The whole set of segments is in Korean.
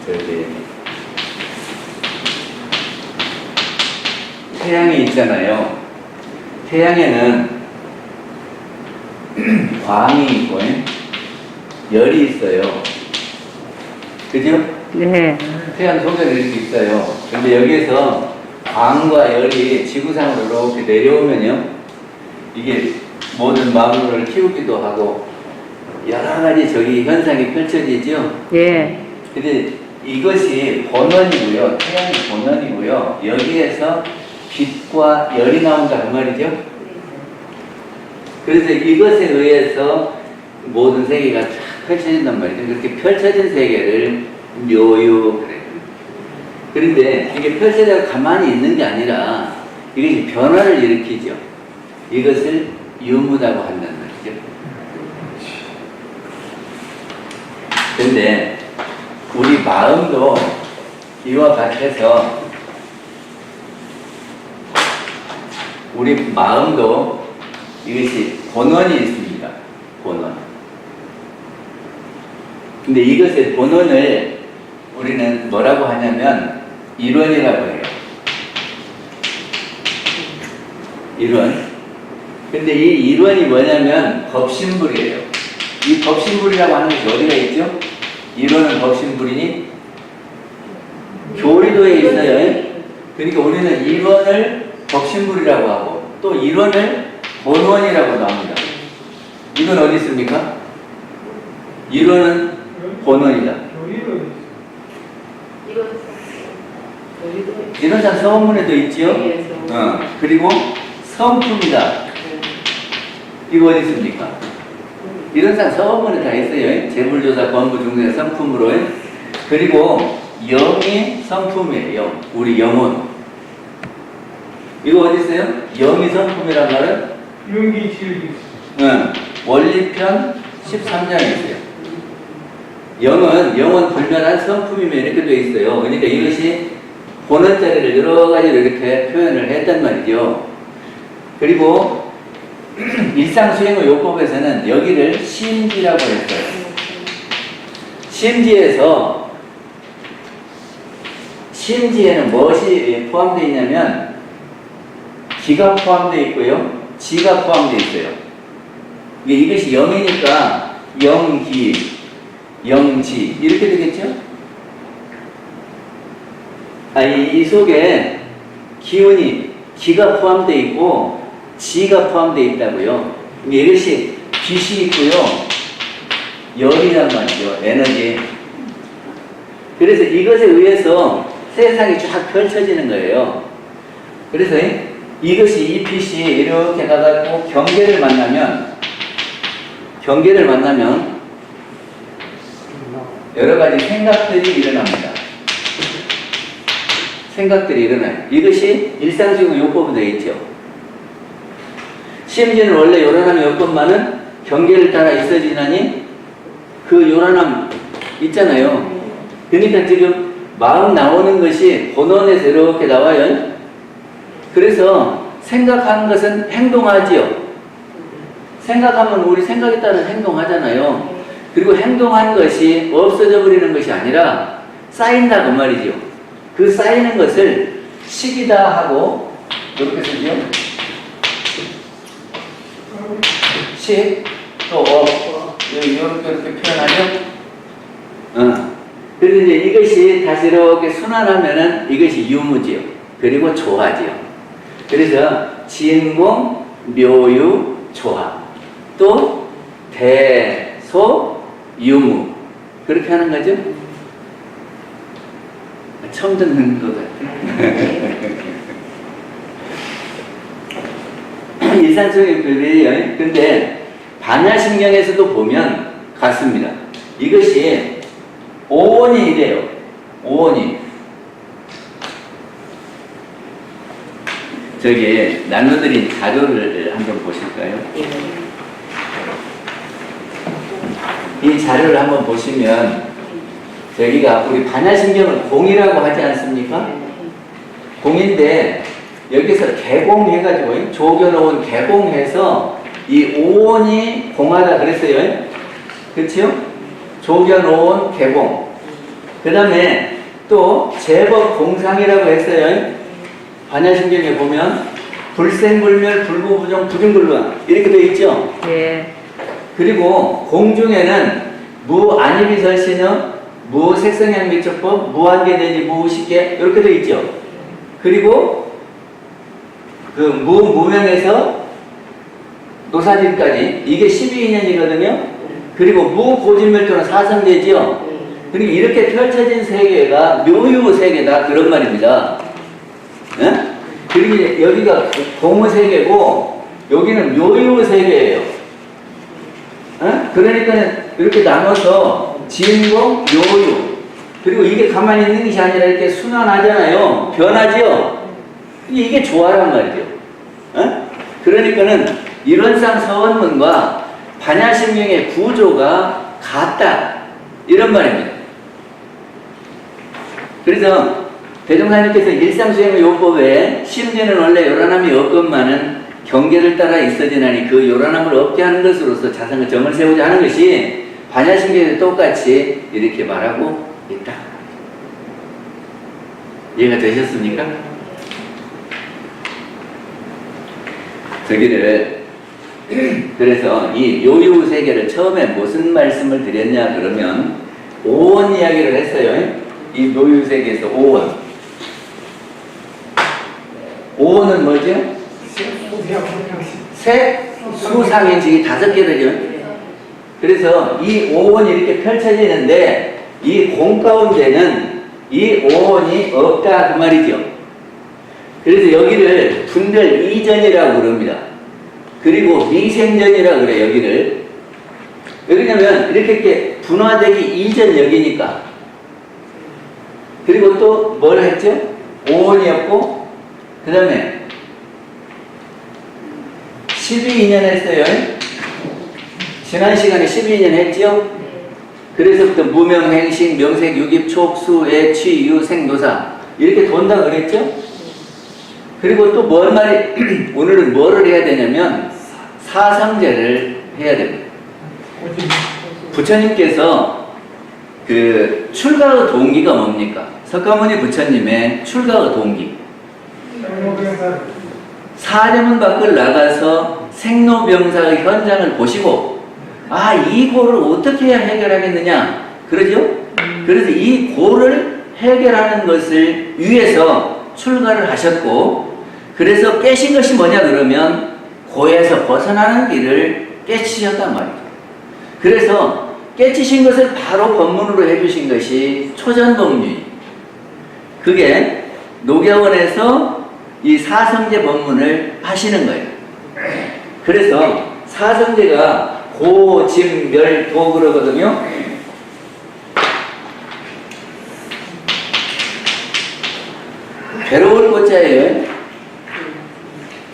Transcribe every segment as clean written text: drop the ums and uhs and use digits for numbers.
저기 태양이 있잖아요. 태양에는 광이 있고 열이 있어요. 그죠? 네. 태양 속에는 이렇게 있어요. 근데 여기에서 광과 열이 지구상으로 이렇게 내려오면요, 이게 모든 만물을 키우기도 하고 여러 가지 저기 현상이 펼쳐지죠. 예. 근데 이것이 본원이고요. 태양이 본원이고요. 여기에서 빛과 열이 나온다 그 말이죠. 그래서 이것에 의해서 모든 세계가 쫙 펼쳐진단 말이죠. 그렇게 펼쳐진 세계를 묘유 그래요. 그런데 이게 펼쳐져 가만히 있는 게 아니라 이것이 변화를 일으키죠. 이것을 유무라고 한단 말이죠. 근데 우리 마음도 이와 같아서 우리 마음도 이것이 본원이 있습니다. 본원. 근데 이것의 본원을 우리는 뭐라고 하냐면 일원이라고 해요. 일원. 근데 이 일원이 뭐냐면 법신불이에요. 이 법신불이라고 하는 것이 어디가 있죠? 일원은 법신불이니 교리도에 있어요. 그러니까 우리는 일원을 법신불이라고 하고 또 일원을 본원이라고도 합니다. 이건 어디 있습니까? 일원은 본원이다. 이론상 서원문에도 있지요? 그리고 성품이다. 이거 어디 있습니까? 이론상 서원문에 다 있어요. 재물조사, 권부, 중생, 성품으로. 그리고 영이 성품이에요. 우리 영혼. 이거 어디 있어요? 영이 성품이란 말은? 용기 지으기. 원리편 13장에 있어요. 영은 불멸한 성품이면 이렇게 되어 있어요. 그러니까 이것이 본원자리를 여러 가지로 이렇게 표현을 했단 말이죠. 그리고 일상수행의 요법에서는 여기를 심지라고 했어요. 심지에는 무엇이 포함되어 있냐면 기가 포함되어 있고요. 지가 포함되어 있어요. 이것이 영이니까 영기, 영지 이렇게 되겠죠? 이 속에 기운이 기가 포함되어 있고 지가 포함되어 있다고요. 이것이 빛이 있고요. 열이란 말이죠. 에너지. 그래서 이것에 의해서 세상이 쫙 펼쳐지는 거예요. 그래서 이것이 이 빛이 이렇게 가가지고 경계를 만나면 여러 가지 생각들이 일어납니다. 생각들이 일어나요. 이것이 일상적인 요법으로 되어 있죠. 심지어는 원래 요란함의 요법만은 경계를 따라 있어지나니 그 요란함 있잖아요. 그러니까 지금 마음 나오는 것이 본원에서 이렇게 나와요. 그래서 생각하는 것은 행동하지요. 생각하면 우리 생각에 따라 행동하잖아요. 그리고 행동한 것이 없어져 버리는 것이 아니라 쌓인다 그 말이죠. 그 쌓이는 것을 식이다 하고 이렇게 쓰죠. 식, 또 이렇게 표현하죠. 그런데 이제 이것이 다시 이렇게 순환하면은 이것이 유무지요. 그리고 조화지요. 그래서 진공, 묘유, 조화. 또 대소, 유무. 그렇게 하는 거죠. 처음 듣는 것 같아요. 일상적인 별이에요. 근데 반야신경에서도 보면 같습니다. 이것이 오온이 이래요. 오온이. 저기 나눠드린 자료를 한번 보실까요? 이 자료를 한번 보시면 여기가 우리 반야신경을 공이라고 하지 않습니까? 공인데 여기서 개공해가지고 조겨놓은 개공해서 이 오온이 공하다 그랬어요. 그렇죠? 조견오온 개봉. 그 다음에 또 제법 공상이라고 했어요. 반야심경에 보면 불생불멸 불구부정 부중불능 이렇게 되어 있죠. 예. 그리고 공중에는 무안입이설신어 무색성향미처법 무한계 내지 무식계 이렇게 되어 있죠. 그리고 그 무무명에서 노사진까지 이게 12인연이거든요. 그리고 무고진멸도는 사성제지요. 그리고 이렇게 펼쳐진 세계가 묘유세계다 그런 말입니다. 예? 그리고 여기가 공무세계고 여기는 묘유세계예요. 예? 그러니까 이렇게 나눠서 진공, 묘유. 그리고 이게 가만히 있는 것이 아니라 이렇게 순환하잖아요. 변하지요. 이게 조화란 말이죠. 예? 그러니까는 이론상 서원문과 반야심경의 구조가 같다 이런 말입니다. 그래서 대종사님께서 일상수행의 요법에 심지는 원래 요란함이 없건만은 경계를 따라 있어지나니 그 요란함을 없게 하는 것으로서 자성의 정을 세우자 하는 것이 반야심경에도 똑같이 이렇게 말하고 있다. 이해가 되셨습니까? 저기를 그래서 이 요유세계를 처음에 무슨 말씀을 드렸냐 그러면 오원 이야기를 했어요. 이 묘유세계에서 오원. 오원은 뭐죠? 색, 수상인식이 5개를요. 그래서 이 오원이 이렇게 펼쳐지는데 이 공 가운데는 이 오원이 없다 그 말이죠. 그래서 여기를 분별 이전이라고 그럽니다. 그리고 미생전이라고 그래요. 여기를. 왜냐면 이렇게 분화되기 이전 여기니까. 그리고 또 뭘 했죠? 오원이었고 그 다음에 12인연 했어요. 지난 시간에 12인연 했죠? 그래서부터 무명행신, 명색, 유깁, 촉수, 애취, 유, 생도사 이렇게 돈다 그랬죠? 그리고 또 뭘 말이 오늘은 뭐를 해야 되냐면 사상제를 해야 됩니다. 부처님께서 그 출가의 동기가 뭡니까? 석가모니 부처님의 출가의 동기. 사대문 밖을 나가서 생로병사의 현장을 보시고 아, 이 고를 어떻게 해야 해결하겠느냐 그러죠? 그래서 이 고를 해결하는 것을 위해서 출가를 하셨고 그래서 깨신 것이 뭐냐 그러면 고에서 벗어나는 길을 깨치셨단 말이죠. 그래서 깨치신 것을 바로 법문으로 해주신 것이 초전법문이 그게 녹야원에서 이 사성제 법문을 하시는 거예요. 그래서 사성제가 고, 진, 멸, 도 그러거든요. 괴로울 고자예요.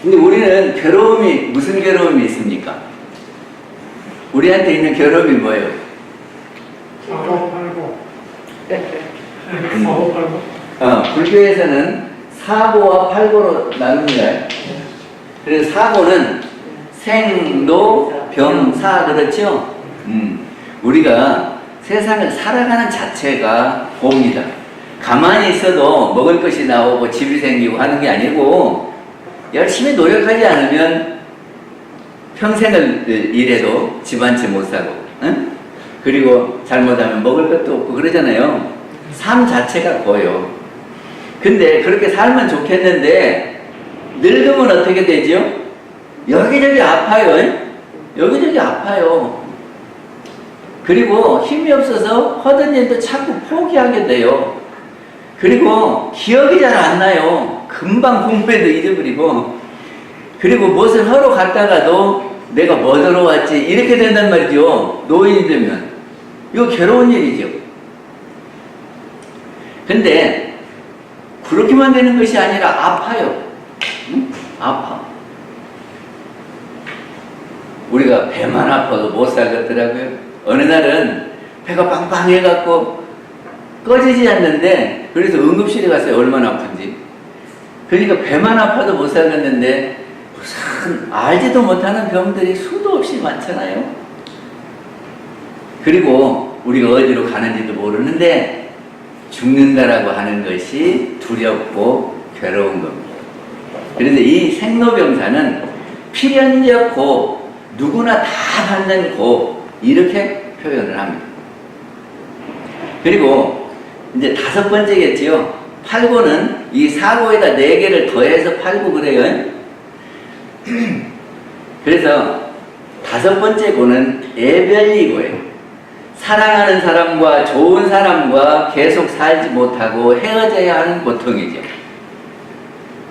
근데 우리는 괴로움이 무슨 괴로움이 있습니까? 우리한테 있는 괴로움이 뭐예요? 사고 팔고. 불교에서는 사고와 팔고로 나눕니다. 그래서 사고는 생, 로, 병, 사 그렇죠? 우리가 세상을 살아가는 자체가 고입니다. 가만히 있어도 먹을 것이 나오고 집이 생기고 하는 게 아니고 열심히 노력하지 않으면 평생을 일해도 집 한 채 못 사고 응? 그리고 잘못하면 먹을 것도 없고 그러잖아요. 삶 자체가 고요. 근데 그렇게 살면 좋겠는데 늙으면 어떻게 되죠? 여기저기 아파요. 여기저기 아파요. 그리고 힘이 없어서 하던 일도 자꾸 포기하게 돼요. 그리고 기억이 잘 안 나요. 금방 공부해도 잊어버리고 그리고 무엇을 하러 갔다가도 내가 뭐 들어왔지 이렇게 된단 말이죠. 노인이 되면 이거 괴로운 일이죠. 근데 그렇게만 되는 것이 아니라 아파요. 응? 아파. 우리가 배만 아파도 못 살겠더라고요. 어느 날은 배가 빵빵해갖고 꺼지지 않는데 그래서 응급실에 갔어요. 얼마나 아픈지. 그러니까 배만 아파도 못 살겠는데 무슨 알지도 못하는 병들이 수도 없이 많잖아요. 그리고 우리가 어디로 가는지도 모르는데 죽는다라고 하는 것이 두렵고 괴로운 겁니다. 그런데 이 생로병사는 필연적 고, 누구나 다 받는 고, 이렇게 표현을 합니다. 그리고 이제 5번째겠지요. 팔고는 이 사고에다 4개를 더해서 팔고 그래요. 그래서 5번째 고는 애별이고예요. 사랑하는 사람과 좋은 사람과 계속 살지 못하고 헤어져야 하는 고통이죠.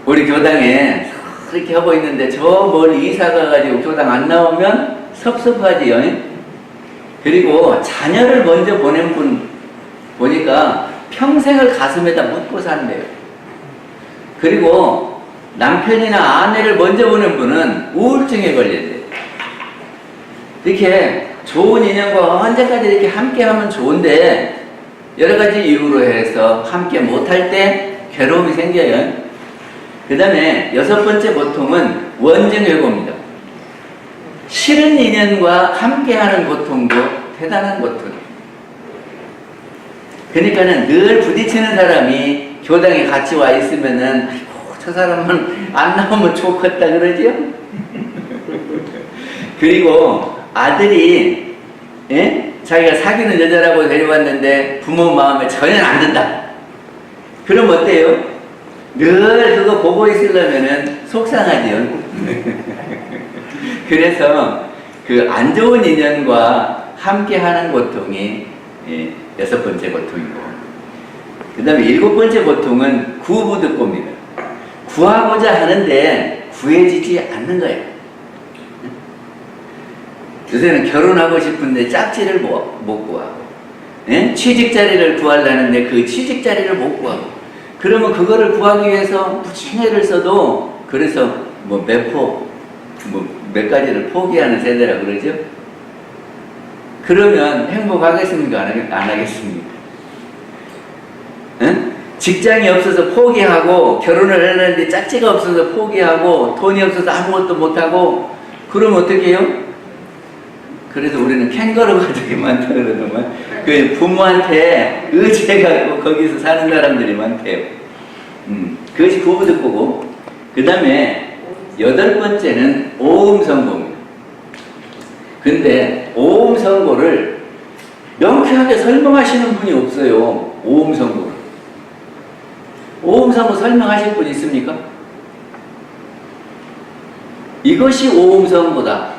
우리 교당에 그렇게 하고 있는데 저 멀리 이사 가가지고 교당 안 나오면 섭섭하지요. 그리고 자녀를 먼저 보낸 분 보니까 평생을 가슴에다 묻고 산대요. 그리고 남편이나 아내를 먼저 보낸 분은 우울증에 걸린대요. 이렇게 좋은 인연과 언제까지 이렇게 함께 하면 좋은데 여러 가지 이유로 해서 함께 못할 때 괴로움이 생겨요. 그 다음에 6번째 고통은 원증회고입니다. 싫은 인연과 함께하는 고통도 대단한 고통이에요. 그러니까는 늘 부딪히는 사람이 교당에 같이 와 있으면은 아이고 저 사람은 안 나오면 좋겠다 그러지요. 그리고 아들이 자기가 사귀는 여자라고 데려왔는데 부모 마음에 전혀 안 든다. 그럼 어때요? 늘 그거 보고 있으려면은 속상하지요. 그래서 그 안 좋은 인연과 함께하는 고통이 6번째 고통이고, 그 다음에 7번째 고통은 구부득고입니다. 구하고자 하는데 구해지지 않는 거예요. 요새는 결혼하고 싶은데 짝지를 못 구하고, 취직 자리를 구하려는데 그 취직 자리를 못 구하고, 그러면 그거를 구하기 위해서 무슨 애를 써도, 그래서 몇 가지를 포기하는 세대라 그러죠? 그러면 행복하겠습니까? 안 하겠습니까? 직장이 없어서 포기하고, 결혼을 했는데 짝지가 없어서 포기하고, 돈이 없어서 아무것도 못하고, 그러면 어떻게 해요? 그래서 우리는 캥거루 가족이 많다 그러더만, 그 부모한테 의지해가지고 거기서 사는 사람들이 많대요. 그것이 구부득고고, 그 다음에 8번째는 오음선고입니다. 근데 오음선고를 명쾌하게 설명하시는 분이 없어요. 오음선고를. 오음선고 설명하실 분 있습니까? 이것이 오음선고다.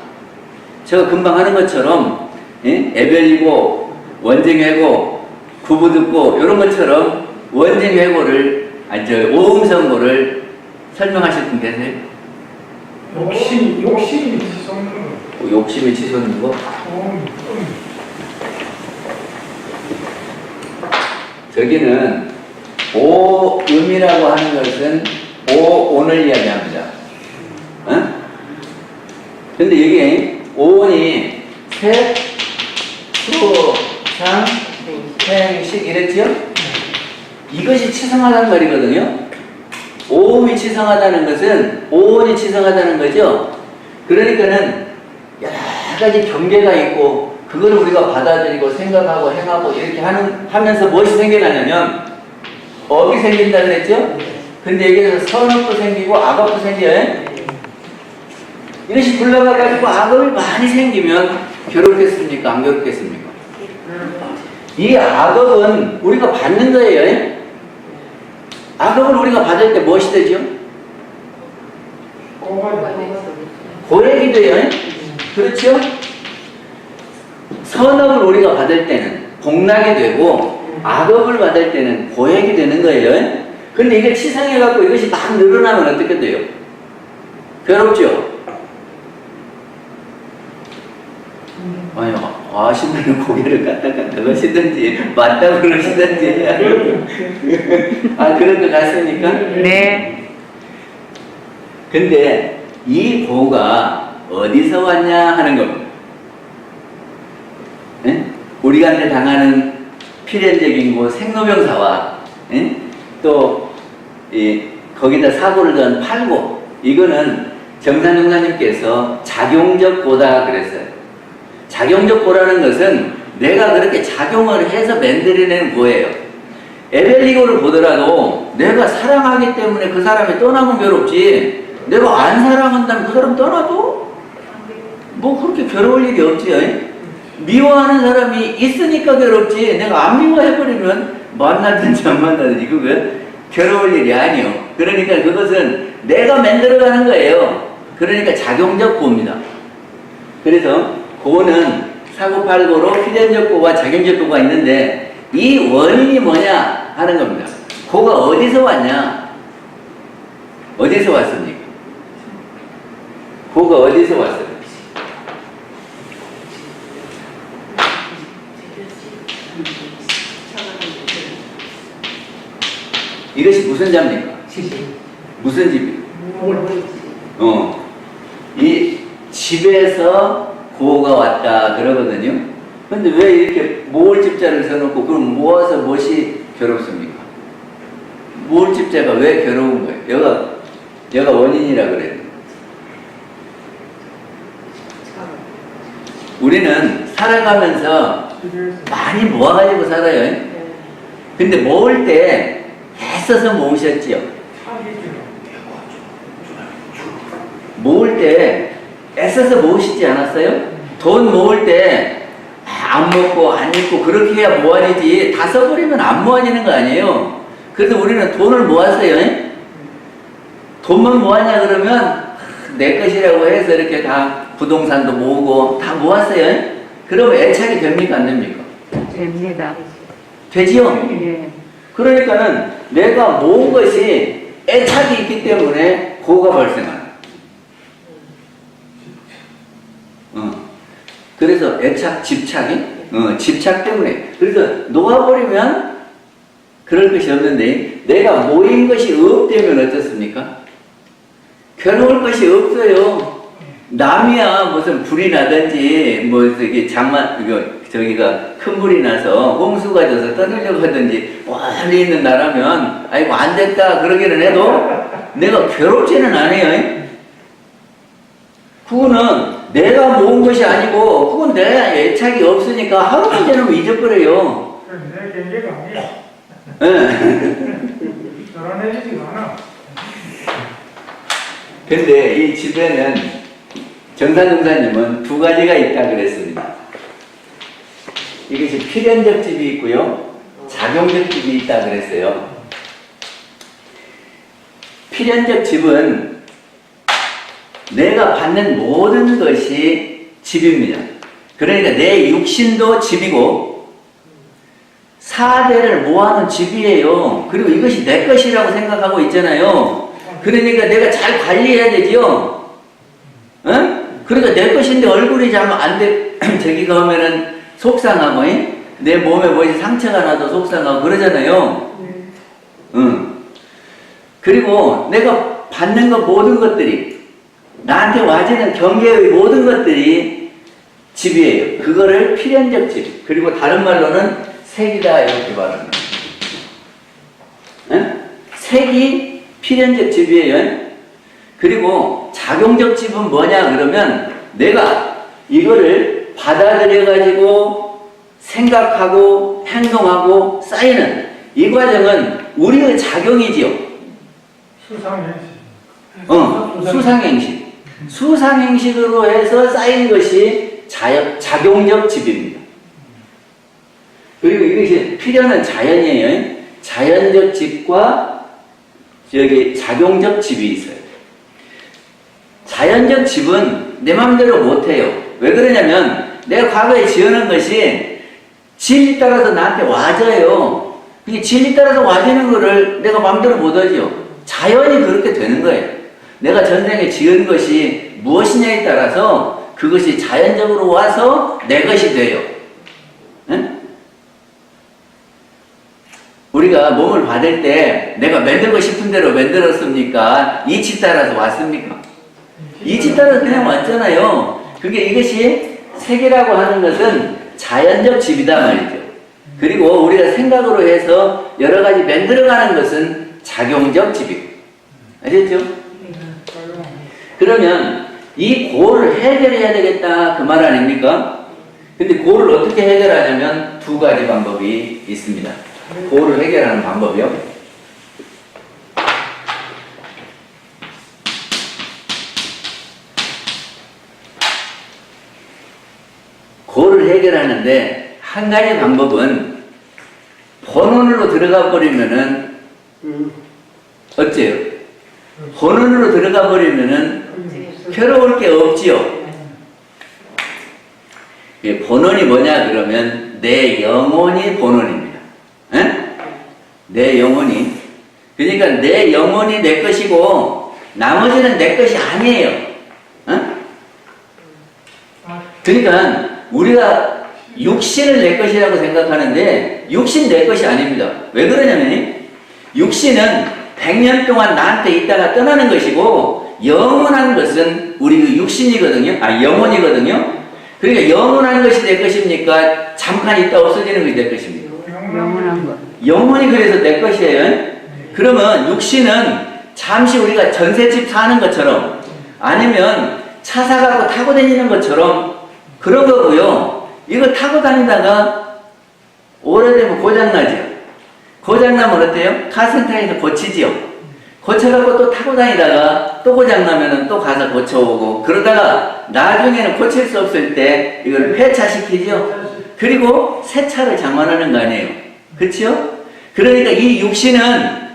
제가 금방 하는 것처럼 애별이고 원증회고 구부득고 이런 것처럼 원증회고를 오음선고를 설명하실 분 계세요? 욕심이 치솟는 거. 욕심이 치솟는 거? 저기는 오음이라고 하는 것은 오온을 이야기합니다. 근데 여기 오온이 색, 수, 상, 행, 식 이랬지요? 이것이 치성하다는 말이거든요. 오음이 치성하다는 것은 오온이 치성하다는 거죠. 그러니까는 여러 가지 경계가 있고 그거를 우리가 받아들이고 생각하고 행하고 이렇게 하면서 무엇이 생겨나냐면 업이 생긴다 그랬죠? 근데 여기서 선업도 생기고 악업도 생겨요. 이것이 굴러가가지고 악업이 많이 생기면 괴롭겠습니까? 안 괴롭겠습니까? 이 악업은 우리가 받는 거예요. 악업을 우리가 받을 때 무엇이 되죠? 고액이 돼요. 그렇죠? 선업을 우리가 받을 때는 복락이 되고 악업을 받을 때는 고액이 되는 거예요. 근데 이게 치성해갖고 이것이 막 늘어나면 어떻게 돼요? 괴롭죠? 아니, 아시면 고개를 까딱까딱 하시든지 맞다고 그러시든지 그럴 것 같습니까? 네. 근데 이 고가 어디서 왔냐 하는 겁니다. 우리한테 당하는 필연적인 고 생로병사와 또 거기다 사고를 던 팔고, 이거는 정산용사님께서 작용적 고다 그랬어요. 작용적 고라는 것은 내가 그렇게 작용을 해서 만들어내는 거예요. 에벨리고를 보더라도 내가 사랑하기 때문에 그 사람이 떠나면 괴롭지, 내가 안 사랑한다면 그 사람 떠나도 뭐 그렇게 괴로울 일이 없지. 미워하는 사람이 있으니까 괴롭지, 내가 안 미워해버리면 만나든지 안 만나든지 그거 괴로울 일이 아니요. 그러니까 그것은 내가 만들어가는 거예요. 그러니까 작용적 고입니다. 그래서 고는 사고팔고로 필연적 고와 작용적 고가 있는데, 이 원인이 뭐냐 하는 겁니다. 고가 어디서 왔냐? 어디서 왔습니까? 고가 어디서 왔어요? 이것이 무슨 자입니까? 무슨 집입니까? 이 집에서 고가 왔다 그러거든요. 근데 왜 이렇게 모을집자를 써놓고 그럼 모아서 무엇이 괴롭습니까? 모을집자가 왜 괴로운 거예요? 여가 원인이라 그래요. 우리는 살아가면서 많이 모아가지고 살아요. 근데 모을 때 애써서 모으셨지요. 모을 때 애써서 모으시지 않았어요? 돈 모을 때 안 먹고 안 입고 그렇게 해야 모아지지, 다 써버리면 안 모아지는 거 아니에요. 그래서 우리는 돈을 모았어요. 돈만 모았냐 그러면 내 것이라고 해서 이렇게 다 부동산도 모으고 다 모았어요. 그러면 애착이 됩니까 안 됩니까? 됩니다. 되지요? 예. 그러니까는 내가 모은 것이 애착이 있기 때문에 고가 발생하는. 그래서 애착, 집착이? 집착 때문에. 그래서 놓아버리면 그럴 것이 없는데, 내가 모인 것이 없다면 어떻습니까? 괴로울 것이 없어요. 남이야 무슨 불이 나든지 뭐 저기 저기가 큰 불이 나서 홍수가 져서 떠나려고 하든지 멀리 있는 나라면 아이고 안 됐다 그러기는 해도 내가 괴롭지는 않아요. 그거는 내가 모은 것이 아니고 그건 내 애착이 없으니까 하루만 지나면 잊어버려요. 내 경계가 아니야. 드러내지가 않아. 근데 이 집에는 정사님은 두 가지가 있다 그랬습니다. 이것이 필연적 집이 있고요, 작용적 집이 있다 그랬어요. 필연적 집은 내가 받는 모든 것이 집입니다. 그러니까 내 육신도 집이고 사대를 모아놓은 집이에요. 그리고 이것이 내 것이라고 생각하고 있잖아요. 그러니까 내가 잘 관리해야 되지요. 응? 그러니까 내 것인데 얼굴이 잘 안 돼, 저기 가면은 속상하고, 내 몸에 뭐지 상처가 나도 속상하고 그러잖아요. 응. 그리고 내가 받는 것 모든 것들이, 나한테 와지는 경계의 모든 것들이 집이에요. 그거를 필연적 집, 그리고 다른 말로는 색이다 이렇게 말합니다. 응? 색이 필연적 집이에요. 그리고 작용적 집은 뭐냐 그러면 내가 이거를 받아들여가지고 생각하고 행동하고 쌓이는 이 과정은 우리의 작용이지요. 수상행식. 수상행식. 수상행식으로 해서 쌓인 것이 작용적 집입니다. 그리고 이것이 필연은 자연이에요. 자연적 집과 여기 작용적 집이 있어요. 자연적 집은 내 마음대로 못해요. 왜 그러냐면 내가 과거에 지어놓은 것이 진리 따라서 나한테 와져요. 이게 진리 따라서 와지는 거를 내가 마음대로 못하지요. 자연이 그렇게 되는 거예요. 내가 전생에 지은 것이 무엇이냐에 따라서 그것이 자연적으로 와서 내 것이 돼요. 응? 우리가 몸을 받을 때 내가 만들고 싶은 대로 만들었습니까? 이치 따라서 왔습니까? 이치 따라서 그냥 왔잖아요. 그게 이것이 색이라고 하는 것은 자연적 집이다 말이죠. 그리고 우리가 생각으로 해서 여러 가지 만들어가는 것은 작용적 집이고. 아셨죠? 그러면 이 고를 해결해야 되겠다 그 말 아닙니까? 근데 그거를 어떻게 해결하냐면 두 가지 방법이 있습니다. 그거를 해결하는 방법이요. 그거를 해결하는데 한 가지 방법은 본원으로 들어가 버리면은 어째요? 본원으로 들어가 버리면은 괴로울 게 없지요. 본원이 뭐냐 그러면 내 영혼이 본원입니다. 에? 내 영혼이. 그러니까 내 영혼이 내 것이고 나머지는 내 것이 아니에요. 어? 그러니까 우리가 육신을 내 것이라고 생각하는데 육신 내 것이 아닙니다. 왜 그러냐면 육신은 100년 동안 나한테 있다가 떠나는 것이고 영원한 것은 우리 그 육신이거든요. 영혼이거든요. 그러니까 영원한 것이 내 것입니까? 잠깐 있다 없어지는 것이 내 것입니까? 영원한 것. 영혼이 그래서 내 것이에요. 그러면 육신은 잠시 우리가 전셋집 사는 것처럼 아니면 차 사갖고 타고 다니는 것처럼 그런 거고요. 이거 타고 다니다가 오래되면 고장나죠. 고장나면 어때요? 카센터에서 고치지요. 고쳐갖고 또 타고 다니다가 또 고장나면은 또 가서 고쳐오고 그러다가 나중에는 고칠 수 없을 때 이걸 폐차시키죠. 그리고 새 차를 장만하는 거 아니에요. 그렇죠? 그러니까 이 육신은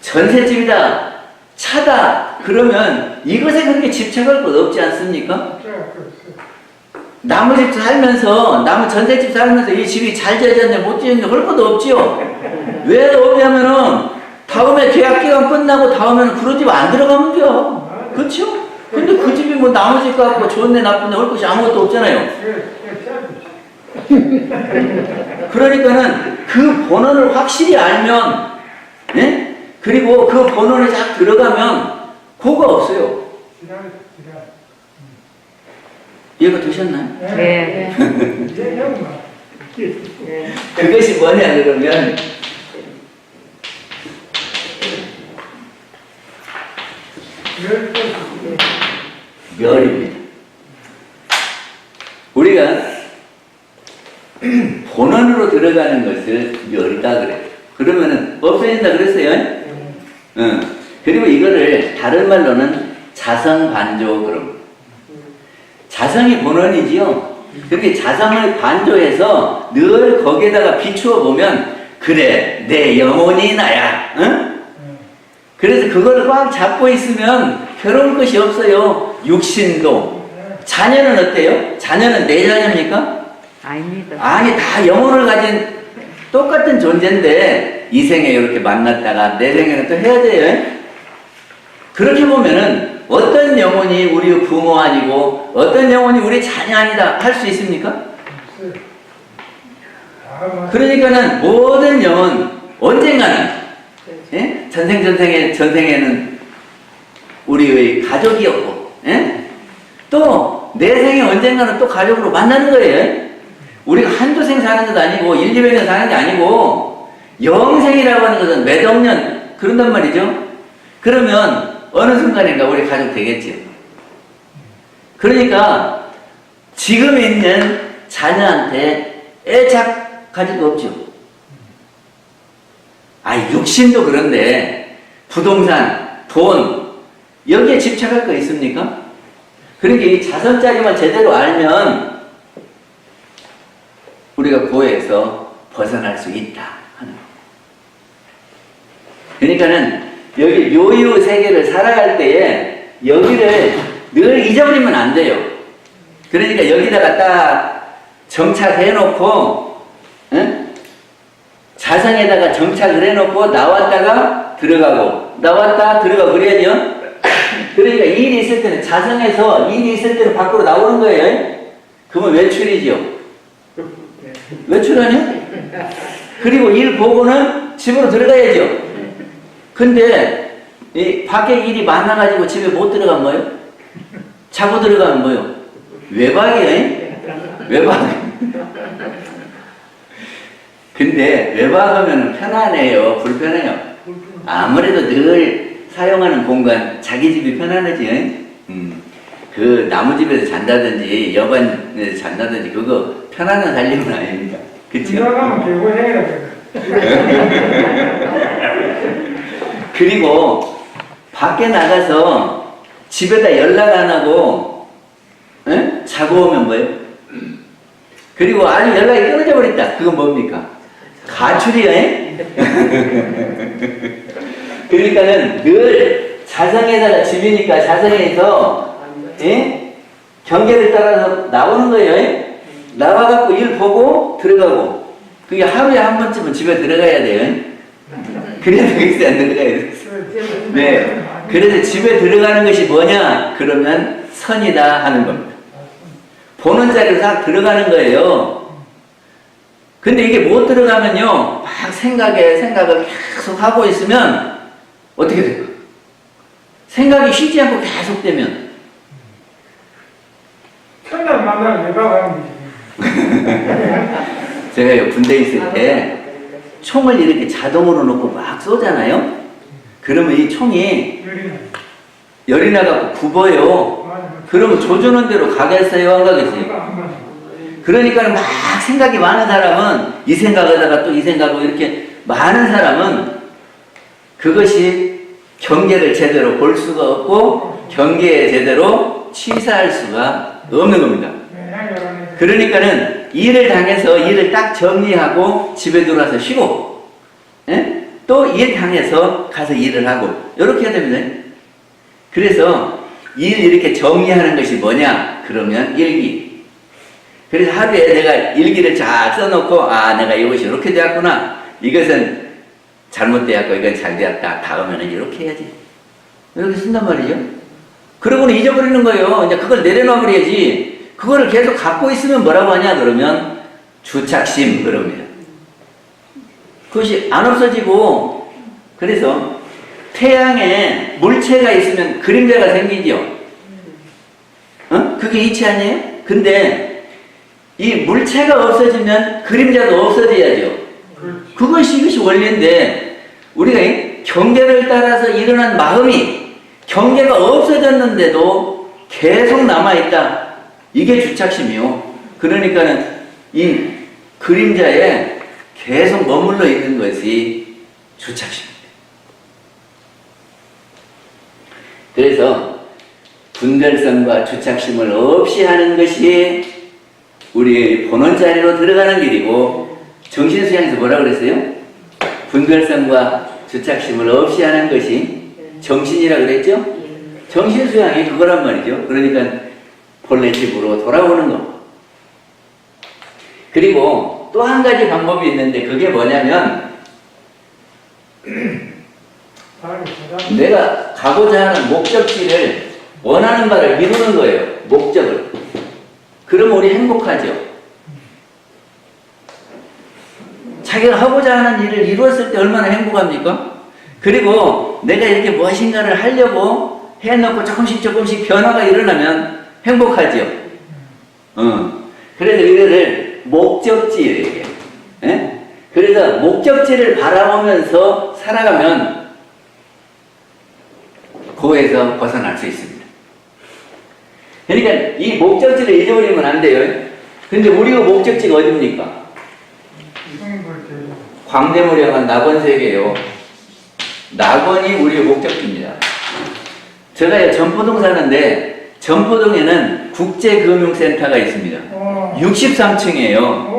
전셋집이다, 차다 그러면 이것에 그렇게 집착할 것 없지 않습니까? 나무 집 살면서 나무 전셋집 살면서 이 집이 잘 지어졌네 못 지었네 할 것도 없지요. 왜 없냐면은 다음에 계약기간 끝나고 다음에는 그런 집 안 들어가면 돼요. 그렇죠? 근데 그 집이 뭐 나무 집 같고 좋네 나쁘네 할 것이 아무것도 없잖아요. 그러니까는 그 본원을 확실히 알면, 예? 그리고 그 본원에 쫙 들어가면 그거가 없어요. 이해가 되셨나요? 네. 그것이 뭐냐 그러면 멸입니다. 우리가 본원으로 들어가는 것을 멸이다 그래요. 그러면은 없어진다 그랬어요. 그리고 이거를 다른 말로는 자성반조 그럼. 자성이 본원이지요. 그렇게 자성을 반조해서 늘 거기에다가 비추어 보면 그래 내 영혼이 나야. 응? 그래서 그걸 꽉 잡고 있으면 괴로울 것이 없어요. 육신도. 자녀는 어때요? 자녀는 내 자녀입니까? 아닙니다. 아니 다 영혼을 가진 똑같은 존재인데 이 생에 이렇게 만났다가 내 생에는 또 헤어져요. 그렇게 보면은 어떤 영혼이 우리 부모 아니고 어떤 영혼이 우리 자녀 아니다 할 수 있습니까? 그러니까는 모든 영혼 언젠가는 예? 전생에는 우리의 가족이었고 예? 또 내 생에 언젠가는 또 가족으로 만나는 거예요. 우리가 한두 생 사는 것도 아니고 1, 200년 사는 게 아니고 영생이라고 하는 것은 몇억 년 그런단 말이죠. 그러면 어느 순간인가 우리 가족 되겠죠. 그러니까 지금 있는 자녀한테 애착 가질 거 없죠. 육신도 그런데 부동산, 돈 여기에 집착할 거 있습니까? 그러니까 이 자선짜리만 제대로 알면 우리가 고에서 벗어날 수 있다 하는 거. 그러니까는 여기 묘유 세계를 살아갈 때에 여기를 늘 잊어버리면 안 돼요. 그러니까 여기다가 딱 정착해 놓고 자성에다가 정착을 해 놓고 나왔다가 들어가고 나왔다 들어가고 그래야죠. 그러니까 일이 있을 때는 자성에서 일이 있을 때는 밖으로 나오는 거예요. 그러면 외출이죠. 외출하냐? 그리고 일 보고는 집으로 들어가야죠. 근데 이 밖에 일이 많아가지고 집에 못 들어가면 뭐예요? 자고 들어가면 뭐예요? 외박이에요. 외박. 근데 외박하면 편안해요? 불편해요? 아무래도 늘 사용하는 공간 자기 집이 편안하지. 그 나무집에서 잔다든지 여관에서 잔다든지 그거 편안한 살림은 아닙니다. 그쵸? 들어가면 개고생이라 그래. 그리고 밖에 나가서 집에다 연락 안 하고 에? 자고 오면 뭐예요? 그리고 아주 연락이 끊어져 버렸다. 그건 뭡니까? 가출이야. 그러니까는 늘 자성에다가 집이니까 자성에서 경계를 따라서 나오는 거예요. 나와갖고 일 보고 들어가고 그게 하루에 한 번쯤은 집에 들어가야 돼요. 그래도 그게 안 들어가야 돼. 네. 그래서 집에 들어가는 것이 뭐냐? 그러면 선이다 하는 겁니다. 보는 자리로 딱 들어가는 거예요. 근데 이게 못 들어가면요, 막 생각을 계속 하고 있으면 어떻게 될까? 생각이 쉬지 않고 계속 되면 천년 만나면 내가 가는 거지. 제가 군대에 있을 때 총을 이렇게 자동으로 놓고 막 쏘잖아요. 그러면 이 총이 열이 나가고 굽어요. 그러면 조주는 대로 가겠어요? 안 가겠어요? 그러니까 막 생각이 많은 사람은 이 생각하다가 또 이 생각하고 이렇게 많은 사람은 그것이 경계를 제대로 볼 수가 없고 경계에 제대로 취사할 수가 없는 겁니다. 그러니까는 일을 당해서 일을 딱 정리하고 집에 들어와서 쉬고 또 일 당해서 가서 일을 하고 이렇게 해야 됩니다. 그래서 일 이렇게 정리하는 것이 뭐냐? 그러면 일기. 그래서 하루에 내가 일기를 잘 써놓고 아 내가 이것이 이렇게 되었구나. 이것은 잘못되었고 이건 잘 되었다. 다음에는 이렇게 해야지. 이렇게 쓴단 말이죠. 그러고는 잊어버리는 거예요. 이제 그걸 내려놔 버려야지. 그거를 계속 갖고 있으면 뭐라고 하냐 그러면 주착심 그럽니다. 그것이 안 없어지고 그래서 태양에 물체가 있으면 그림자가 생기죠. 그게 이치 아니에요? 근데 이 물체가 없어지면 그림자도 없어져야죠. 이것이 원리인데 우리가 경계를 따라서 일어난 마음이 경계가 없어졌는데도 계속 남아있다. 이게 주착심이요. 그러니까는 이 그림자에 계속 머물러 있는 것이 주착심입니다. 그래서 분별성과 주착심을 없이 하는 것이 우리의 본원 자리로 들어가는 길이고 정신수양에서 뭐라 그랬어요? 분별성과 주착심을 없이 하는 것이 정신이라 그랬죠? 정신수양이 그거란 말이죠. 그러니까 본래 집으로 돌아오는 거. 그리고 또 한 가지 방법이 있는데 그게 뭐냐면 내가 가고자 하는 목적지를 원하는 바를 이루는 거예요. 목적을. 그러면 우리 행복하죠. 자기가 하고자 하는 일을 이루었을 때 얼마나 행복합니까? 그리고 내가 이렇게 무엇인가를 하려고 해놓고 조금씩 변화가 일어나면 행복하죠. 그래서 이거를 목적지예요, 이게. 예? 그래서 목적지를 바라보면서 살아가면 거기에서 벗어날 수 있습니다. 그러니까 이 목적지를 잊어버리면 안 돼요. 근데 우리가 목적지가 어디입니까? 광대무량한 낙원세계요. 낙원이 우리의 목적지입니다. 제가 전포동 사는데 전포동에는 국제금융센터가 있습니다. 63층이에요.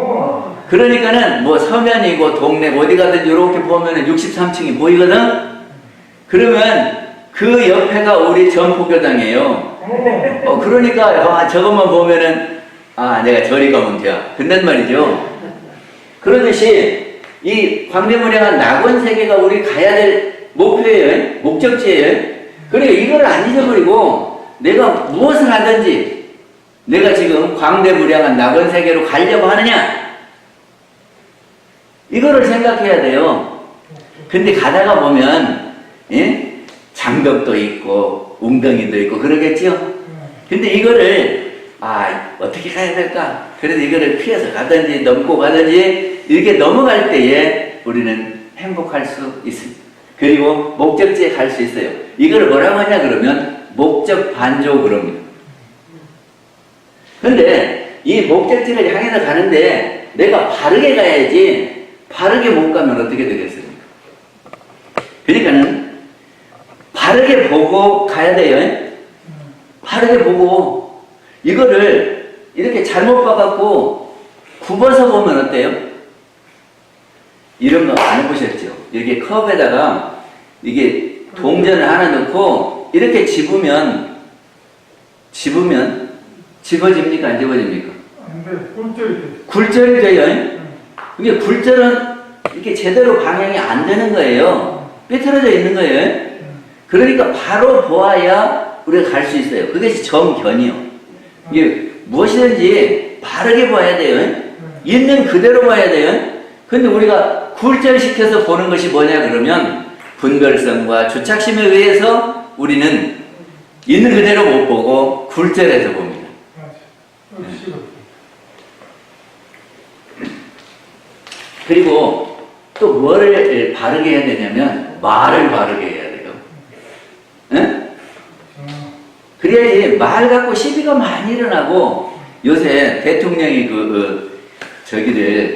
그러니까는 뭐 서면이고 동네 어디 가든지 이렇게 보면은 63층이 보이거든? 그러면 그 옆에가 우리 전포교당이에요. 그러니까 저것만 보면은 내가 저리 가면 돼. 근단 말이죠. 그러듯이 이 광대무량한 낙원세계가 우리 가야 될 목표예요. 목적지예요. 그러니까 이걸 안 잊어버리고 내가 무엇을 하든지 내가 지금 광대무량한 낙원세계로 가려고 하느냐 이거를 생각해야 돼요. 근데 가다가 보면 장벽도 있고 웅덩이도 있고 그러겠죠. 근데 이거를 어떻게 가야 될까? 그래서 이거를 피해서 가든지 넘고 가든지 이렇게 넘어갈 때에 우리는 행복할 수 있습니다. 그리고 목적지에 갈 수 있어요. 이걸 뭐라고 하냐 그러면 목적 반조 그럽니다. 근데 이 목적지를 향해서 가는데 내가 바르게 가야지 바르게 못 가면 어떻게 되겠습니까? 그러니까는 바르게 보고 가야 돼요. 바르게 보고 이거를 이렇게 잘못 봐갖고 굽어서 보면 어때요? 이런 거 안 해보셨죠? 이렇게 컵에다가 이게 동전을 하나 넣고 이렇게 집으면 집어집니까? 안 집어집니까? 안 돼. 꿀절이 돼. 굴절이 돼요. 이게 굴절은 이렇게 제대로 방향이 안 되는 거예요. 삐뚤어져 있는 거예요. 그러니까 바로 보아야 우리가 갈 수 있어요. 그것이 정견이요. 이게 무엇이든지 바르게 봐야 돼요. 있는 그대로 봐야 돼요. 근데 우리가 굴절시켜서 보는 것이 뭐냐 그러면 분별성과 주착심에 의해서 우리는 있는 그대로 못 보고 굴절해서 봅니다. 맞아. 싫어. 그리고 또 뭐를 바르게 해야 되냐면 말을 바르게 해야 돼요. 응? 그래야지 말 갖고 시비가 많이 일어나고 요새 대통령이 저기를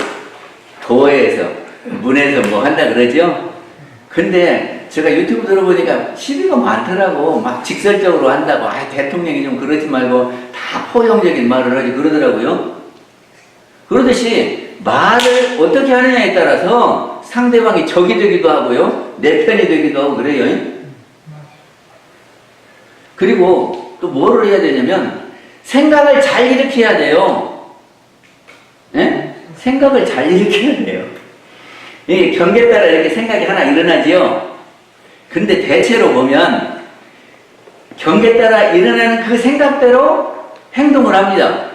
도에서 문에서 뭐 한다 그러죠? 근데 제가 유튜브 들어보니까 시비가 많더라고. 막 직설적으로 한다고. 아, 대통령이 좀 그러지 말고 다 포용적인 말을 하지 그러더라고요. 그러듯이 말을 어떻게 하느냐에 따라서 상대방이 적이 되기도 하고요. 내 편이 되기도 하고 그래요. 그리고 또 뭐를 해야 되냐면 생각을 잘 일으켜야 돼요. 예? 생각을 잘 일으켜야 돼요. 이 경계에 따라 이렇게 생각이 하나 일어나지요. 근데 대체로 보면 경계에 따라 일어나는 그 생각대로 행동을 합니다.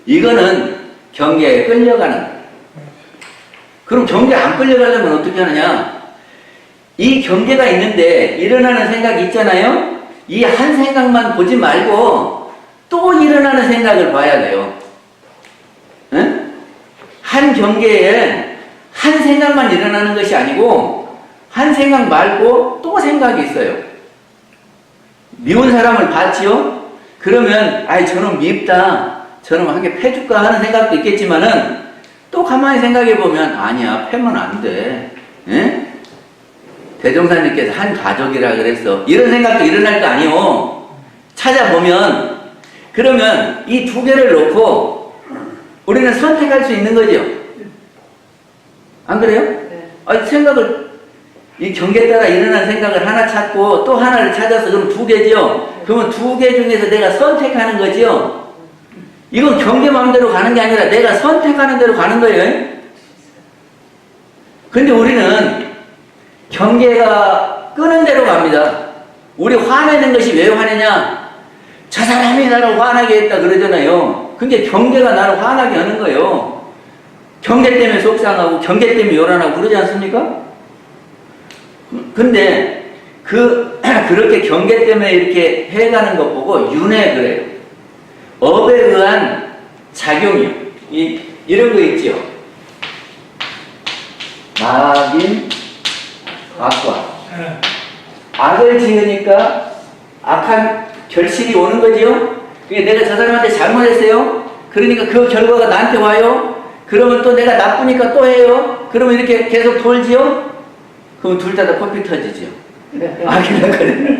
이거는 경계에 끌려가는. 그럼 경계 안 끌려가려면 어떻게 하느냐? 이 경계가 있는데 일어나는 생각이 있잖아요. 이 한 생각만 보지 말고 또 일어나는 생각을 봐야 돼요. 응? 한 경계에 한 생각만 일어나는 것이 아니고 한 생각 말고 또 생각이 있어요. 미운 사람을 봤지요? 그러면 아이 저놈 밉다. 저놈 한 개 패줄까 하는 생각도 있겠지만은 또 가만히 생각해 보면 아니야 패면 안 돼. 예? 대종사님께서 한 가족이라 그랬어. 이런 생각도 일어날 거 아니요. 찾아보면 그러면 이 두 개를 놓고 우리는 선택할 수 있는 거죠. 안 그래요? 네. 아니, 생각을 이 경계에 따라 일어난 생각을 하나 찾고 또 하나를 찾아서 그럼 두 개죠. 그러면 두 개 중에서 내가 선택하는 거죠. 이건 경계 마음대로 가는 게 아니라 내가 선택하는 대로 가는 거예요. 근데 우리는 경계가 끄는 대로 갑니다. 우리 화내는 것이 왜 화내냐? 저 사람이 나를 화나게 했다 그러잖아요. 근데 경계가 나를 화나게 하는 거예요. 경계 때문에 속상하고 경계 때문에 요란하고 그러지 않습니까? 근데 그렇게 경계 때문에 이렇게 해가는 것 보고 윤회 그래요. 업에 의한 작용이요. 이런 거 있죠. 악인, 악과. 악을 지으니까 악한 결실이 오는 거지요. 내가 저 사람한테 잘못했어요. 그러니까 그 결과가 나한테 와요. 그러면 또 내가 나쁘니까 또 해요. 그러면 이렇게 계속 돌지요. 그럼 둘 다 코피 터지죠. 악이라 그래.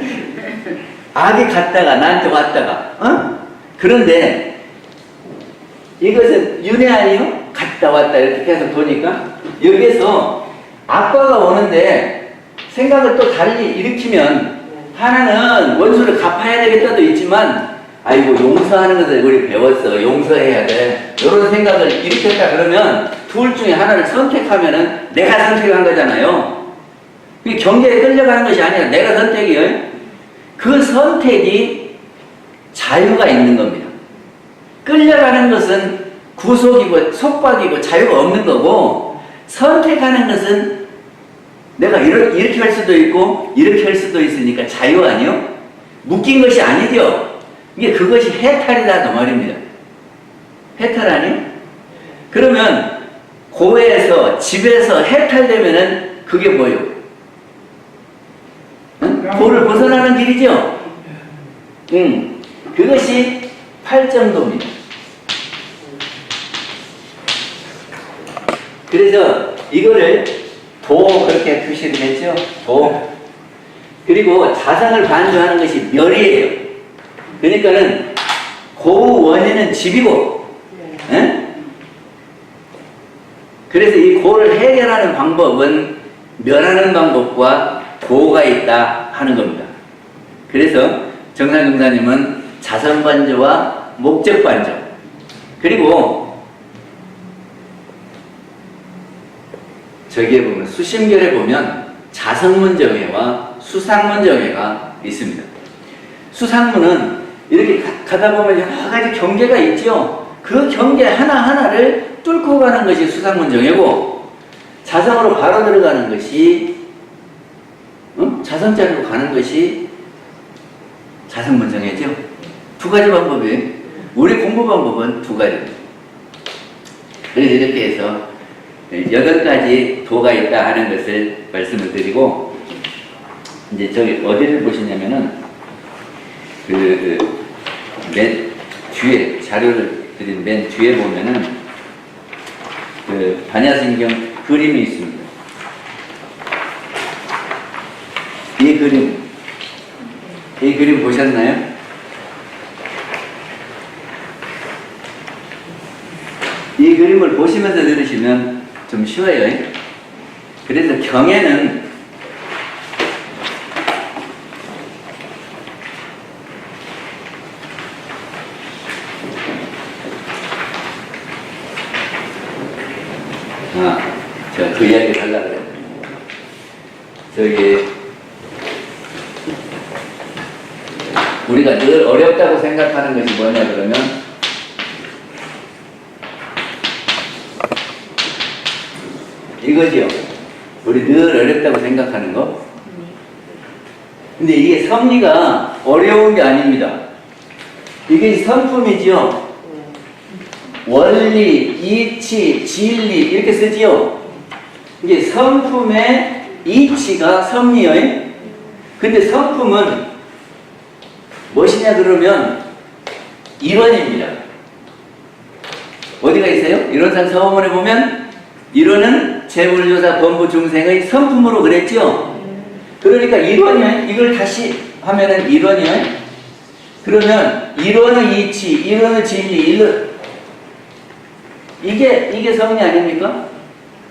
악이 갔다가 나한테 왔다가, 어? 그런데 이것은 윤회 아니요? 갔다 왔다 이렇게 계속 도니까 여기에서 악과가 오는데 생각을 또 달리 일으키면 하나는 원수를 갚아야 되겠다도 있지만 아이고 용서하는 것을 우리 배웠어. 용서해야 돼. 이런 생각을 일으켰다 그러면 둘 중에 하나를 선택하면은 내가 선택한 거잖아요. 그게 경계에 끌려가는 것이 아니라 내가 선택이에요. 그 선택이 자유가 있는 겁니다. 끌려가는 것은 구속이고 속박이고 자유가 없는 거고 선택하는 것은 내가 이렇게 할 수도 있고 이렇게 할 수도 있으니까 자유 아니요? 묶인 것이 아니죠. 이게 그것이 해탈이다 그 말입니다. 해탈 아니요? 그러면 고해에서 집에서 해탈되면은 그게 뭐요? 응? 고를 벗어나는 길이죠. 그것이 팔정도입니다. 그래서 이거를 도 그렇게 표시를 했죠. 도. 그리고 자성을 반조하는 것이 멸이에요. 그러니까는 고 원인은 집이고, 예? 그래서 이 고를 해결하는 방법은 멸하는 방법과 고가 있다 하는 겁니다. 그래서 정상정사님은 자성반조와 목적반조, 그리고 저기에 보면 수심결에 보면 자성문정회와 수상문정회가 있습니다. 수상문은 이렇게 가다 보면 여러 가지 경계가 있죠. 그 경계 하나하나를 뚫고 가는 것이 수상문정회고, 자성으로 바로 들어가는 것이 자성자리로 가는 것이 자성문정회죠. 두 가지 방법이, 우리 공부 방법은 두 가지입니다. 그래서 이렇게 해서 8가지 도가 있다 하는 것을 말씀을 드리고, 이제 저기 어디를 보시냐면은 맨 뒤에 자료를 드린 맨 뒤에 보면은 반야신경 그림이 있습니다. 이 그림 보셨나요? 이 그림을 보시면서 들으시면 좀 쉬워요. 그래서 경에는 제가 그 이야기를 하려고 그랬는데, 저기 우리가 늘 어렵다고 생각하는 것이 뭐냐 그러면 이거지요. 우리 늘 어렵다고 생각하는 거. 근데 이게 섭리가 어려운 게 아닙니다. 이게 성품이지요. 원리, 이치, 진리 이렇게 쓰지요. 이게 성품의 이치가 섭리예요. 근데 성품은 무엇이냐 그러면 이론입니다. 어디가 있어요? 이론상 서문에 보면 이론은 재물조사 범부 중생의 성품으로 그랬죠. 그러니까 이론이요. 이걸 다시 하면은 이론이요. 그러면 이론의 이치, 이론의 진리, 이게 섭리 아닙니까?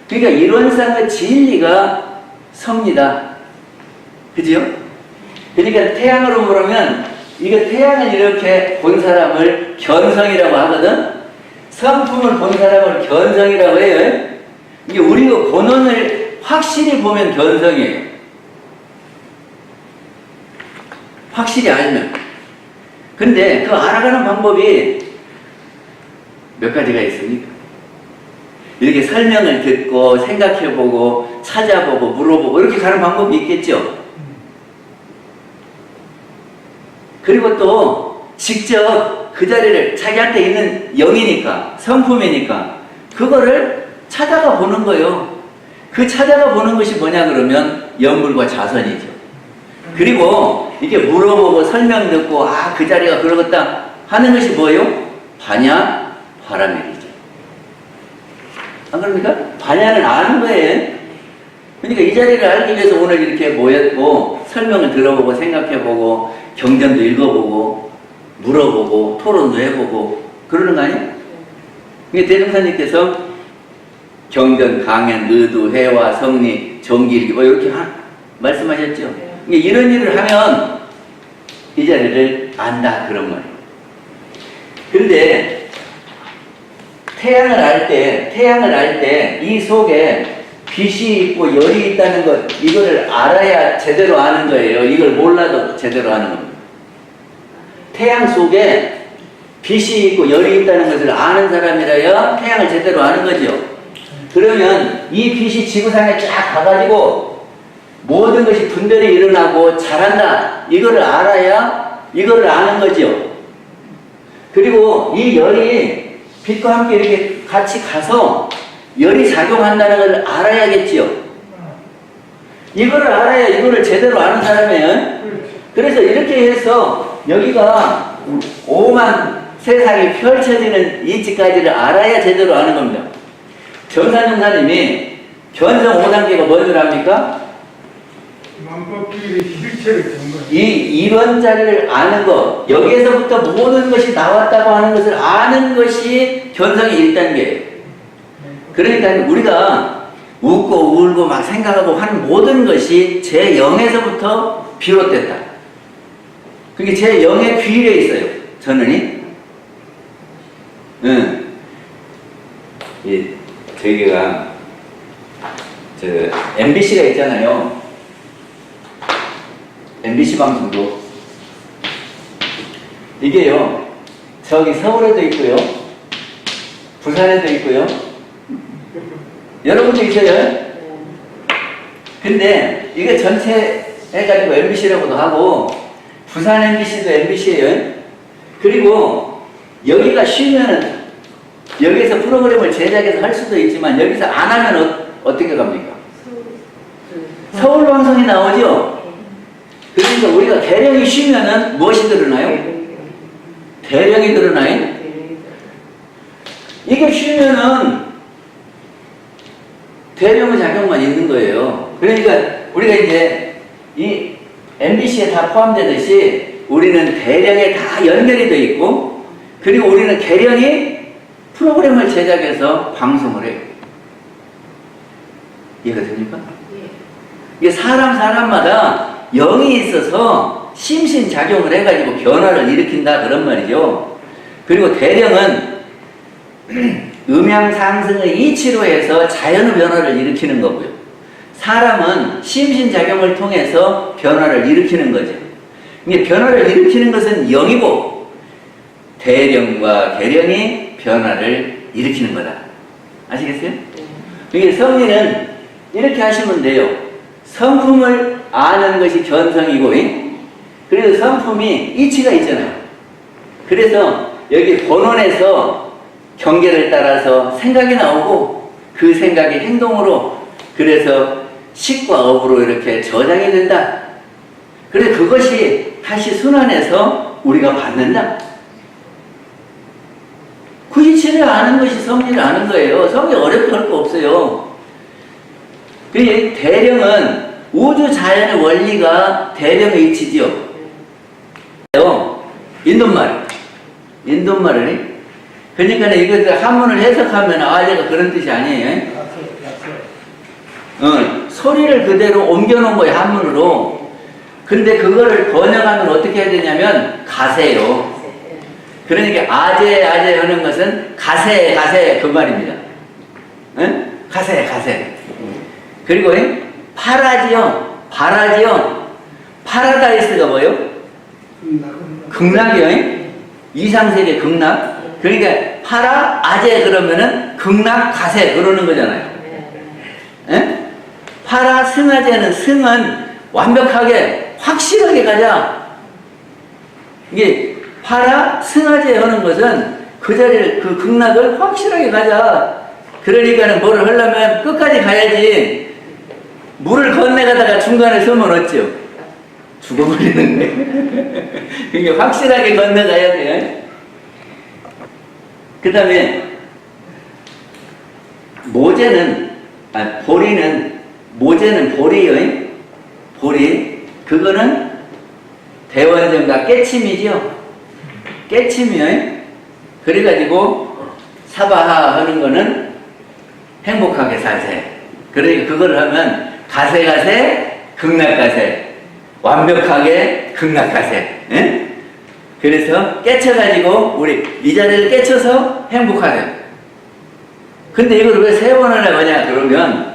그러니까 이론상의 진리가 섭니다. 그죠? 그러니까 태양으로 보면 이거 태양을 이렇게 본 사람을 견성이라고 하거든. 성품을 본 사람을 견성이라고 해요. 이게 우리가 본원을 확실히 보면 견성이에요. 확실히 알면. 근데 그 알아가는 방법이 몇 가지가 있습니까? 이렇게 설명을 듣고 생각해보고 찾아보고 물어보고 이렇게 가는 방법이 있겠죠. 그리고 또 직접 그 자리를 자기한테 있는 영이니까 성품이니까 그거를 찾아가 보는 거예요. 그 찾아가 보는 것이 뭐냐 그러면 연불과 자선이죠. 그리고 이렇게 물어보고 설명 듣고 그 자리가 그러겠다 하는 것이 뭐예요? 반야 바라밀이죠. 안 그럽니까? 반야는 아는 거예요. 그러니까 이 자리를 알기 위해서 오늘 이렇게 모였고 설명을 들어보고 생각해보고 경전도 읽어보고 물어보고 토론도 해보고 그러는 거 아니에요? 그러니까 대종사님께서 경전, 강연, 의도, 회화, 성리, 정기일기 뭐 이렇게 말씀하셨죠. 그러니까 이런 일을 하면 이 자리를 안다 그런 거예요. 그런데 태양을 알 때 이 속에 빛이 있고 열이 있다는 것, 이거를 알아야 제대로 아는 거예요. 이걸 몰라도 제대로 아는 겁니다. 태양 속에 빛이 있고 열이 있다는 것을 아는 사람이라야 태양을 제대로 아는 거죠. 그러면 이 빛이 지구상에 쫙 가가지고 모든 것이 분별이 일어나고 잘한다. 이거를 알아야 이거를 아는 거죠. 그리고 이 열이 빛과 함께 이렇게 같이 가서 열이 작용한다는 걸 알아야겠지요. 이거를 알아야 이거를 제대로 아는 사람이에요. 그래서 이렇게 해서 여기가 오만 세상이 펼쳐지는 이치까지를 알아야 제대로 아는 겁니다. 정산용사님이 견성 5단계가 뭔 줄 압니까? 만법기의 실체를 정말. 이 1원짜리를 아는 것, 여기에서부터 모든 것이 나왔다고 하는 것을 아는 것이 견성의 1단계예요. 그러니까 우리가 웃고 울고 막 생각하고 하는 모든 것이 제 영에서부터 비롯됐다. 그게 제 영의 귀일에 있어요. 저는이. 저희가 MBC가 있잖아요. MBC 방송도 이게요. 저기 서울에도 있고요. 부산에도 있고요. 여러 군데 있어요. 근데 이게 전체 해가지고 MBC라고도 하고 부산 MBC도 MBC예요. 그리고 여기가 쉬면은 여기서 프로그램을 제작해서 할 수도 있지만 여기서 안 하면 어떻게 갑니까? 서울 방송이 나오죠? 그러니까 우리가 대령이 쉬면은 무엇이 드러나요? 대령이 드러나요? 이게 쉬면은 대령의 작용만 있는 거예요. 그러니까 우리가 이제 이 MBC에 다 포함되듯이 우리는 대령에 다 연결이 돼 있고 그리고 우리는 계령이 프로그램을 제작해서 방송을 해요. 이해가 됩니까? 이게 사람마다 영이 있어서 심신작용을 해가지고 변화를 일으킨다 그런 말이죠. 그리고 대령은 음양상승의 이치로 해서 자연의 변화를 일으키는 거고요. 사람은 심신작용을 통해서 변화를 일으키는 거죠. 이게 변화를 일으키는 것은 영이고 대령과 계령이 변화를 일으키는 거다. 아시겠어요? 이게 성리는 이렇게 하시면 돼요. 성품을 아는 것이 견성이고 그래서 성품이 이치가 있잖아요. 그래서 여기 본원에서 경계를 따라서 생각이 나오고 그 생각이 행동으로 그래서 식과 업으로 이렇게 저장이 된다. 그래서 그것이 다시 순환해서 우리가 받는다. 그 이치를 아는 것이 성리를 아는 거예요. 성리 어렵게 할 거 없어요. 그 대령은 우주 자연의 원리가 대령의 이치지요. 인도말을. 그러니까 이것을 한문을 해석하면 얘가 그런 뜻이 아니에요. 소리를 그대로 옮겨놓은 거예요, 한문으로. 근데 그거를 번역하면 어떻게 해야 되냐면 가세요. 그러니까 아재 하는 것은 가세 그 말입니다. 가세. 그리고 파라지요. 파라다이스가 뭐예요? 극락이요. 이상세계 극락. 그러니까 아재 그러면은 극락 가세 그러는 거잖아요. 승아재는 승은 완벽하게 확실하게 가자. 이게 승아재 하는 것은 그 자리를 그 극락을 확실하게 가자. 그러니까는 뭐를 하려면 끝까지 가야지. 물을 건너가다가 중간에 서면 어쩌? 죽어버리는 거예요. 그러니까 확실하게 건너가야 돼요. 그 다음에 모제는 보리요. 보리. 그거는 대원정과 깨침이죠. 깨침이요. 그래가지고 사바하 하는 거는 행복하게 사세. 그러니까 그거를 하면 가세 극락가세. 완벽하게 극락가세. 그래서 깨쳐가지고 우리 이 자리를 깨쳐서 행복하세요. 근데 이걸 왜 세 번 하려고 하냐 그러면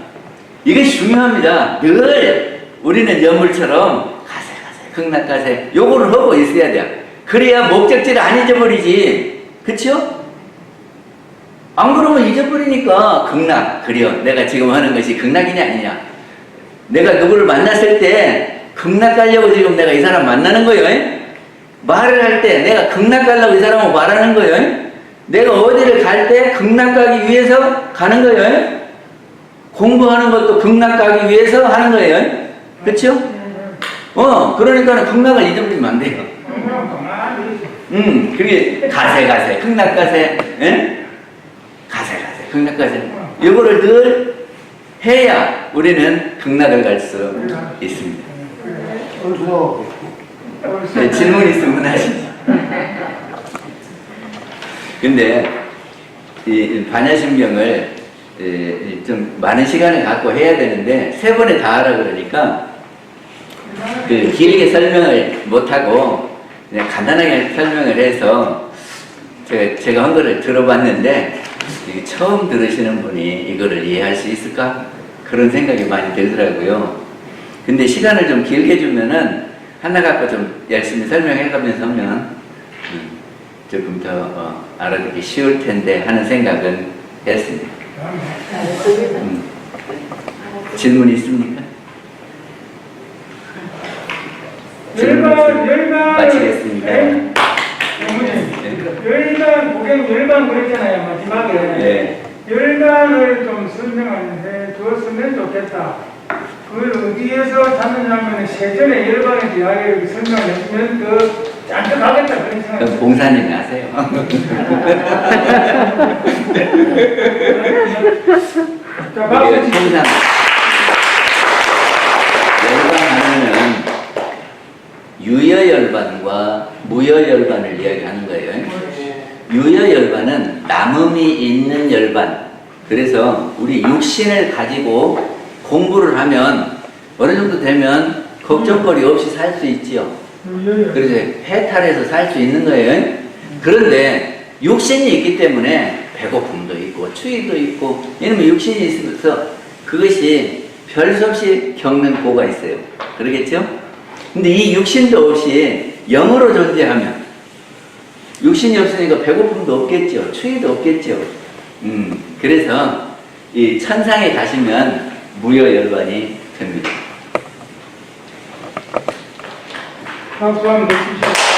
이것이 중요합니다. 늘 우리는 여물처럼 가세 극락가세 요거를 하고 있어야 돼요. 그래야 목적지를 안 잊어버리지. 그쵸? 안 그러면 잊어버리니까 극락. 그래요. 내가 지금 하는 것이 극락이냐 아니냐. 내가 누구를 만났을 때 극락 가려고 지금 내가 이 사람 만나는 거예요. 말을 할 때 내가 극락 가려고 이 사람하고 말하는 거예요. 내가 어디를 갈 때 극락 가기 위해서 가는 거예요. 공부하는 것도 극락 가기 위해서 하는 거예요. 그렇죠? 그러니까 극락을 잊어버리면 안 돼요. 그게 가세 극락 가세. 가세 극락 가세. 이거를 늘 해야 우리는 극락을 갈 수 있습니다. 네, 질문 있으면 하시죠. 근데 이 반야심경을 좀 많은 시간을 갖고 해야 되는데 3번에 다 하라 그러니까 그 길게 설명을 못하고 그냥 간단하게 설명을 해서 제가 한 거를 들어봤는데 이게 처음 들으시는 분이 이거를 이해할 수 있을까? 그런 생각이 많이 들더라고요. 근데 시간을 좀 길게 주면은 하나 갖고 좀 열심히 설명해 가면서 하면 조금 더 알아듣기 쉬울 텐데 하는 생각은 했습니다. 질문 있습니까? 열반 마치겠습니다. 열반 고객 열반 그랬잖아요 마지막에. 네. 열반을 좀 설명하는데 주었으면 좋겠다. 그걸 어디에서 찾느냐면 세전에 열반의 이야기를 설명을 해주면 더 짠득하겠다 그런 생각이 그럼 봉사님이 하세요. 자, 박수 이게 치시죠. 통상 열반하면은 유여열반과 무여열반을 이야기하는 거예요. 유여열반은 남음이 있는 열반. 그래서 우리 육신을 가지고 공부를 하면 어느 정도 되면 걱정거리 없이 살 수 있지요. 그래서 해탈해서 살 수 있는 거예요. 그런데 육신이 있기 때문에 배고픔도 있고 추위도 있고 왜냐면 육신이 있어서 그것이 별 수 없이 겪는 고가 있어요. 그러겠죠? 근데 이 육신도 없이 영으로 존재하면 육신이 없으니까 배고픔도 없겠죠. 추위도 없겠죠. 그래서 이 천상에 가시면 무여열반이 됩니다. 박수 한번 더 치시죠.